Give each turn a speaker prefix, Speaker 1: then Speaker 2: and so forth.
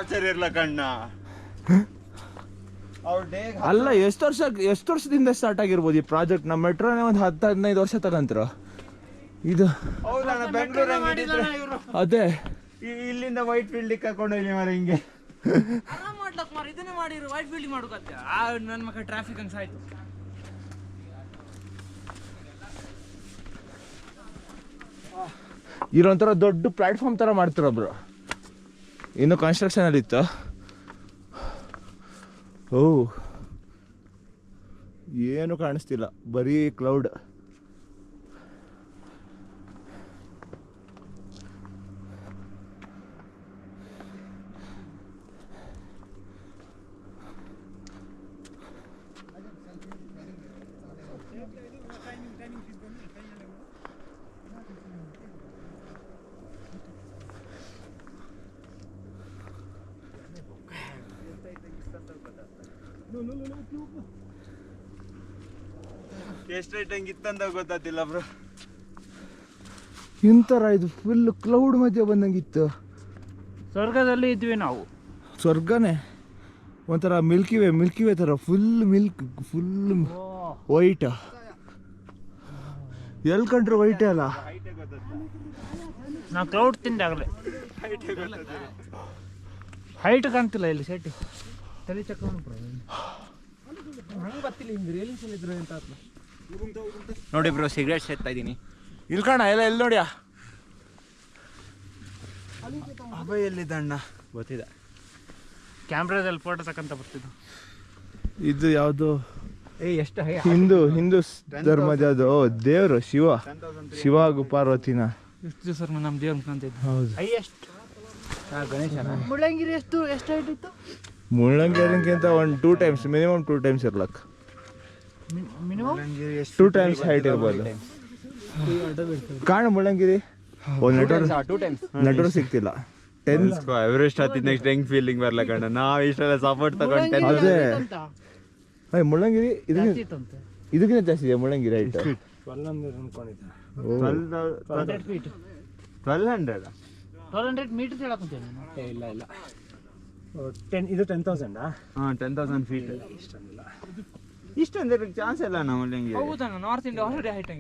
Speaker 1: ಆಚಾರ್ಯ ಕಣ್ಣ
Speaker 2: ಅಲ್ಲ ಎಷ್ಟು ವರ್ಷದಿಂದ ಸ್ಟಾರ್ಟ್ ಆಗಿರ್ಬೋದು ಈ ಪ್ರಾಜೆಕ್ಟ್. ನಮ್ಮ ಮೆಟ್ರೋನೇ ಒಂದು 10-15 ವರ್ಷ ತಗಂತ್ರ ಇದು. ಅದೇ
Speaker 1: ಇಲ್ಲಿಂದ ವೈಟ್ ಫೀಲ್ಡ್ ಕರ್ಕೊಂಡು ಹೋಗಿ ಮಾರ ಹಿಂಗೆ
Speaker 3: ಇದನ್ನೇ ಮಾಡಿರು ವೈಟ್ ಫೀಲ್ಡ್ ಮಾಡೋಕತ್ತೆ. ನನ್ನ ಮಕ್ಕ ಟ್ರಾಫಿಕ್ ಹಂಗೆ ಸಾಯ್ತು.
Speaker 2: ಇಲ್ಲೊಂಥರ ದೊಡ್ಡ ಪ್ಲಾಟ್ಫಾರ್ಮ್ ಥರ ಮಾಡ್ತಾರೊಬ್ರು. ಇನ್ನು ಕನ್ಸ್ಟ್ರಕ್ಷನ್ ಅಲ್ಲಿ ಇತ್ತು. ಓ ಏನು ಕಾಣಿಸ್ತಿಲ್ಲ, ಬರೀ ಕ್ಲೌಡ್.
Speaker 1: ಎಷ್ಟು ಹಂಗೆ ಇತ್ತಂತ ಗೊತ್ತಾತಿಲ್ಲ ಬ್ರೋ.
Speaker 2: ಇಂಥರ ಇದು ಫುಲ್ ಕ್ಲೌಡ್ ಮಧ್ಯೆ ಬಂದಂಗಿತ್ತು.
Speaker 3: ಸ್ವರ್ಗದಲ್ಲಿ ಇದ್ವಿ ನಾವು.
Speaker 2: ಸ್ವರ್ಗನೇ ಒಂಥರ ಮಿಲ್ಕಿ ವೇ ಥರ ಫುಲ್ ವೈಟ್. ಎಲ್ಲಿ ಕಂಡ್ರು ವೈಟೇ ಅಲ್ಲ.
Speaker 3: ನಾವು ಕ್ಲೌಡ್ ತಿಂದಾಗಲೇ ಹೈಟ್ ಕಾಣ್ತಿಲ್ಲ ಇಲ್ಲಿ ಸೆಟ್ ತಲೆ ಚಕ್ರ ಹಂಗೆ ಬರ್ತಿಲ್ಲ. ಹಿಂಗೆ ರೇಲಿಂಗ್ಸ್ ಇದ್ರು ಅಂತ
Speaker 1: ನೋಡಿ ಬ್ರೋ, ಸಿಗರೇಟ್ ಸೇರ್ತಾ ಇದ್ದೀನಿ.
Speaker 2: ಇಲ್ಲಿ ಕಾಣ ಎಲ್ಲ ಎಲ್ಲಿ ನೋಡ್ಯಾ?
Speaker 1: ಅಭಯ್ ಎಲ್ಲಿದ್ದಣ್ಣ ಗೊತ್ತಿದ.
Speaker 3: ಕ್ಯಾಮ್ರಾದಲ್ಲಿ ಫೋಟೋ ತಕ್ಕಂತ ಬರ್ತಿದ್ದು.
Speaker 2: ಇದು ಯಾವುದು
Speaker 1: ಎಷ್ಟು
Speaker 2: ಹಿಂದೂ ಧರ್ಮದ ದೇವರು ಶಿವ ಹಾಗೂ ಪಾರ್ವತಿನ
Speaker 3: ಎಷ್ಟು ದಿವಸ ನಮ್ಮ ದೇವ್ರ ಕಾಣ್ತಿದ್ದು.
Speaker 2: ಹೌದು.
Speaker 3: ಹೈಯೆಸ್ಟ್
Speaker 1: ಗಣೇಶನ
Speaker 3: ಮುಳ್ಳಂಗಿರಿ ಎಷ್ಟು ಹೈಟ್ ಇತ್ತು?
Speaker 2: ಮುಳ್ಳಂಗಿರಿಗಿಂತ ಮಿನಿಮಮ್ 2 ಟೈಮ್ಸ್ ಇರ್ಲಕ್.
Speaker 3: ಮಿನಿಮಮ್
Speaker 2: 2 ಟೈಮ್ಸ್ ಹೈಟ್ ಇರ್ಬೋದು. ಕಾಣ ಮುಳ್ಳಂಗಿರಿ ನೆಟ್ವರ್ಕ್ ಸಿಗ್ತಿಲ್ಲ.
Speaker 1: ಎವರೆಸ್ಟ್ ಹತ್ತಿದ ನೆಕ್ಸ್ಟ್ ಹೆಂಗ್ ಫೀಲಿಂಗ್ ಬರ್ಲ ಕಣ್ಣ. ನಾವ್ ಇಷ್ಟೆಲ್ಲ ಸಪೋರ್ಟ್ ತಗೊಂಡು
Speaker 2: ಅದೇ ಮುಳ್ಳಂಗಿರಿ ಇದಕ್ಕಿಂತ ಜಾಸ್ತಿ ಇದೆ ಮುಳ್ಳಂಗಿರಿ ಹೈಟ್.
Speaker 3: 1200 ಮೀಟರ್ ಹೇಳಕ್ಕಂತೇನೆ.
Speaker 4: ಇಲ್ಲ 10,000
Speaker 1: 10,000 ಫೀಟ್. ಇಷ್ಟೊಂದು ಚಾನ್ಸ್ ಇಲ್ಲ ನಾವು ಮುಳ್ಳಂಗಿರಿ.
Speaker 3: ಹೌದಾ, ನಾರ್ತ್ ಇಂಡಿಯಾ ಆಲ್ರೆಡಿ ಹೈಟ್